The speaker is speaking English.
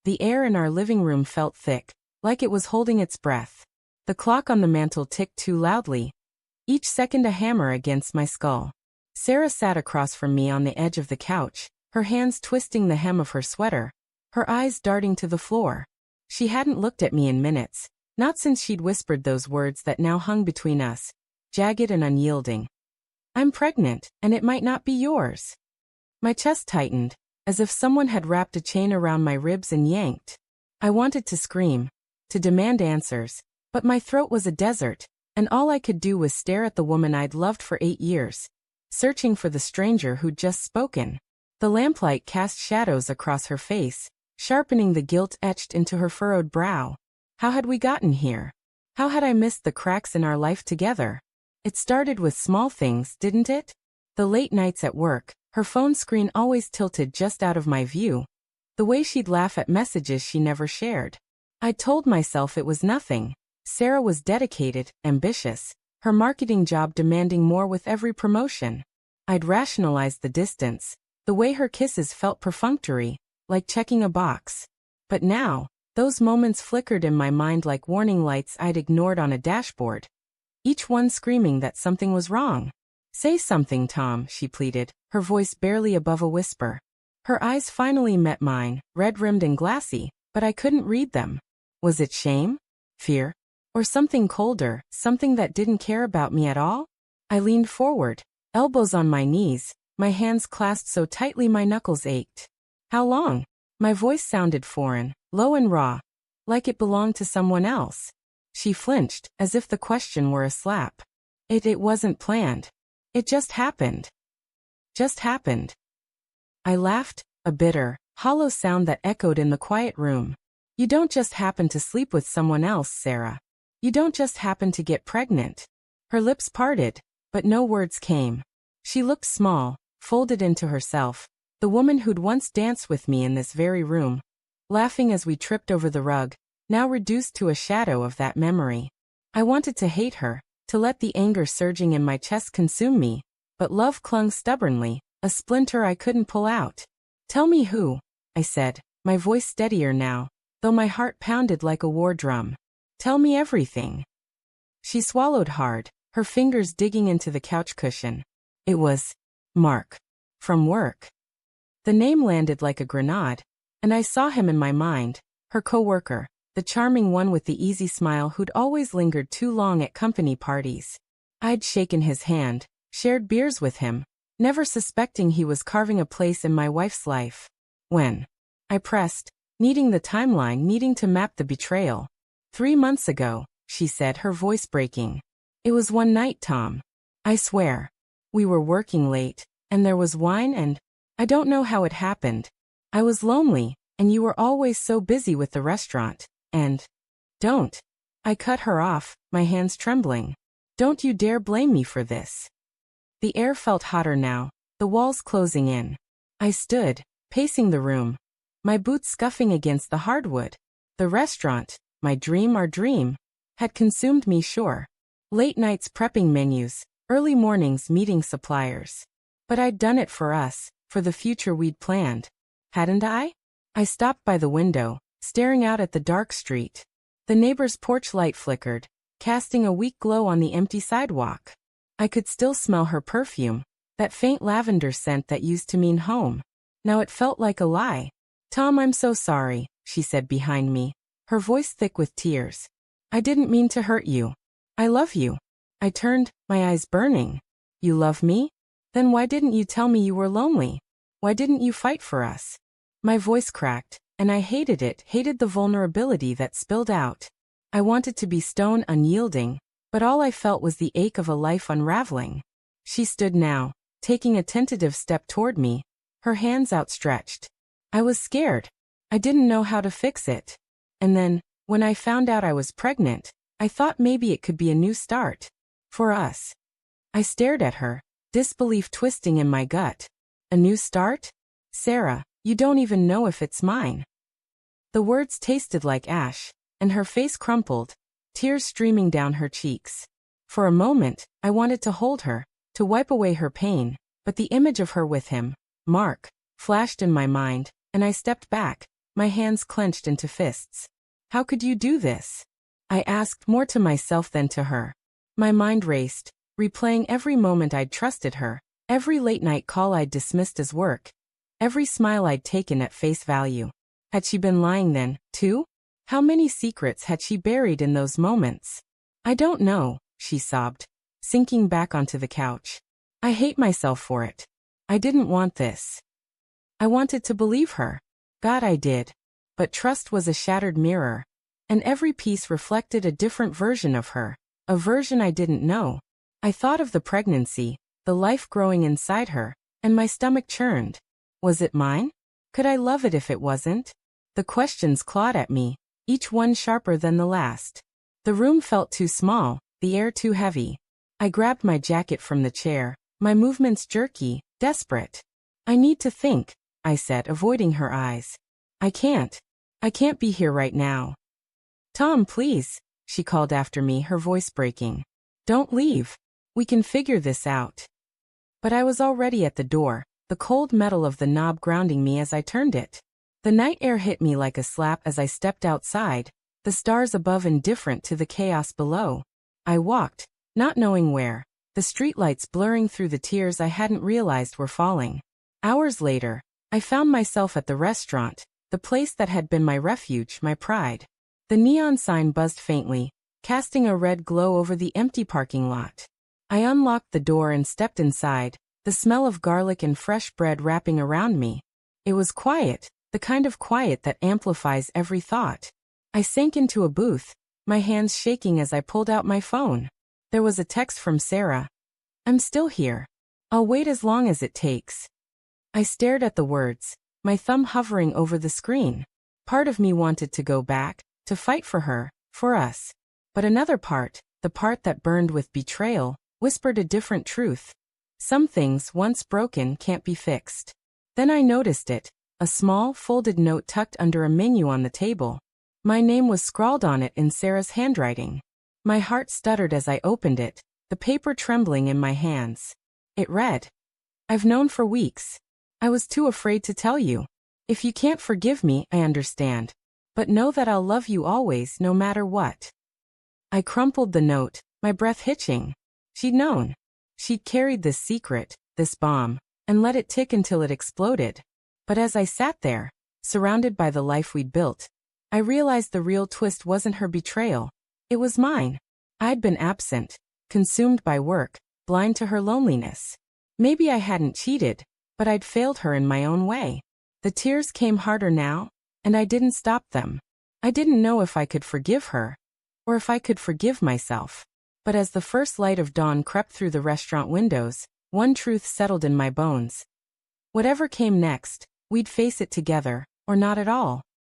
The air in our living room felt thick, like it was holding its breath. The clock on the mantel ticked too loudly, each second a hammer against my skull. Sarah sat across from me on the edge of the couch, her hands twisting the hem of her sweater, her eyes darting to the floor. She hadn't looked at me in minutes, not since she'd whispered those words that now hung between us, jagged and unyielding. "I'm pregnant, and it might not be yours." My chest tightened, as if someone had wrapped a chain around my ribs and yanked. I wanted to scream, to demand answers, but my throat was a desert, and all I could do was stare at the woman I'd loved for 8 years, searching for the stranger who'd just spoken. The lamplight cast shadows across her face, sharpening the guilt etched into her furrowed brow. How had we gotten here? How had I missed the cracks in our life together? It started with small things, didn't it? The late nights at work, her phone screen always tilted just out of my view, the way she'd laugh at messages she never shared. I told myself it was nothing. Sarah was dedicated, ambitious, her marketing job demanding more with every promotion. I'd rationalized the distance, the way her kisses felt perfunctory, like checking a box. But now, those moments flickered in my mind like warning lights I'd ignored on a dashboard, each one screaming that something was wrong. "Say something, Tom," she pleaded, her voice barely above a whisper. Her eyes finally met mine, red-rimmed and glassy, but I couldn't read them. Was it shame? Fear? Or something colder, something that didn't care about me at all? I leaned forward, elbows on my knees, my hands clasped so tightly my knuckles ached. "How long?" My voice sounded foreign, low and raw, like it belonged to someone else. She flinched, as if the question were a slap. It wasn't planned. It just happened. Just happened. I laughed, a bitter, hollow sound that echoed in the quiet room. "You don't just happen to sleep with someone else, Sarah. You don't just happen to get pregnant." Her lips parted, but no words came. She looked small, folded into herself, the woman who'd once danced with me in this very room, laughing as we tripped over the rug, now reduced to a shadow of that memory. I wanted to hate her, to let the anger surging in my chest consume me, but love clung stubbornly, a splinter I couldn't pull out. "Tell me who," I said, my voice steadier now, though my heart pounded like a war drum. "Tell me everything." She swallowed hard, her fingers digging into the couch cushion. It was Mark. From work. The name landed like a grenade, and I saw him in my mind, her coworker, the charming one with the easy smile who'd always lingered too long at company parties. I'd shaken his hand, shared beers with him, never suspecting he was carving a place in my wife's life. "When?" I pressed, needing the timeline, needing to map the betrayal. 3 months ago," she said, her voice breaking. "It was one night, Tom. I swear. We were working late, and there was wine and I don't know how it happened. I was lonely, and you were always so busy with the restaurant, and don't." I cut her off, my hands trembling. "Don't you dare blame me for this." The air felt hotter now, the walls closing in. I stood, pacing the room, my boots scuffing against the hardwood. The restaurant, my dream, our dream, had consumed me, sure. Late nights prepping menus, early mornings meeting suppliers. But I'd done it for us, for the future we'd planned. Hadn't I? I stopped by the window, staring out at the dark street. The neighbor's porch light flickered, casting a weak glow on the empty sidewalk. I could still smell her perfume, that faint lavender scent that used to mean home. Now it felt like a lie. "Tom, I'm so sorry," she said behind me, her voice thick with tears. "I didn't mean to hurt you. I love you." I turned, my eyes burning. "You love me? Then why didn't you tell me you were lonely? Why didn't you fight for us?" My voice cracked, and I hated it, hated the vulnerability that spilled out. I wanted to be stone unyielding, but all I felt was the ache of a life unraveling. She stood now, taking a tentative step toward me, her hands outstretched. I was scared. I didn't know how to fix it. And then, when I found out I was pregnant, I thought maybe it could be a new start. For us. I stared at her, disbelief twisting in my gut. "A new start? Sarah, you don't even know if it's mine." The words tasted like ash, and her face crumpled, tears streaming down her cheeks. For a moment, I wanted to hold her, to wipe away her pain, but the image of her with him, Mark, flashed in my mind, and I stepped back, my hands clenched into fists. How could you do this? I asked, more to myself than to her. My mind raced, replaying every moment I'd trusted her, every late-night call I'd dismissed as work, every smile I'd taken at face value. Had she been lying then, too? How many secrets had she buried in those moments? I don't know, she sobbed, sinking back onto the couch. I hate myself for it. I didn't want this. I wanted to believe her. God, I did. But trust was a shattered mirror, and every piece reflected a different version of her, a version I didn't know. I thought of the pregnancy, the life growing inside her, and my stomach churned. Was it mine? Could I love it if it wasn't? The questions clawed at me, each one sharper than the last. The room felt too small, the air too heavy. I grabbed my jacket from the chair, my movements jerky, desperate. I need to think, I said, avoiding her eyes. I can't be here right now. Tom, please, she called after me, her voice breaking. Don't leave. We can figure this out. But I was already at the door, the cold metal of the knob grounding me as I turned it. The night air hit me like a slap as I stepped outside, the stars above indifferent to the chaos below. I walked, not knowing where, the streetlights blurring through the tears I hadn't realized were falling. Hours later, I found myself at the restaurant, the place that had been my refuge, my pride. The neon sign buzzed faintly, casting a red glow over the empty parking lot. I unlocked the door and stepped inside, the smell of garlic and fresh bread wrapping around me. It was quiet, the kind of quiet that amplifies every thought. I sank into a booth, my hands shaking as I pulled out my phone. There was a text from Sarah. I'm still here. I'll wait as long as it takes. I stared at the words, my thumb hovering over the screen. Part of me wanted to go back, to fight for her, for us. But another part, the part that burned with betrayal, whispered a different truth. Some things, once broken, can't be fixed. Then I noticed it, a small, folded note tucked under a menu on the table. My name was scrawled on it in Sarah's handwriting. My heart stuttered as I opened it, the paper trembling in my hands. It read, I've known for weeks. I was too afraid to tell you. If you can't forgive me, I understand. But know that I'll love you always, no matter what. I crumpled the note, my breath hitching. She'd known. She'd carried this secret, this bomb, and let it tick until it exploded. But as I sat there, surrounded by the life we'd built, I realized the real twist wasn't her betrayal. It was mine. I'd been absent, consumed by work, blind to her loneliness. Maybe I hadn't cheated, but I'd failed her in my own way. The tears came harder now, and I didn't stop them. I didn't know if I could forgive her, or if I could forgive myself. But as the first light of dawn crept through the restaurant windows, one truth settled in my bones. Whatever came next, we'd face it together, or not at all.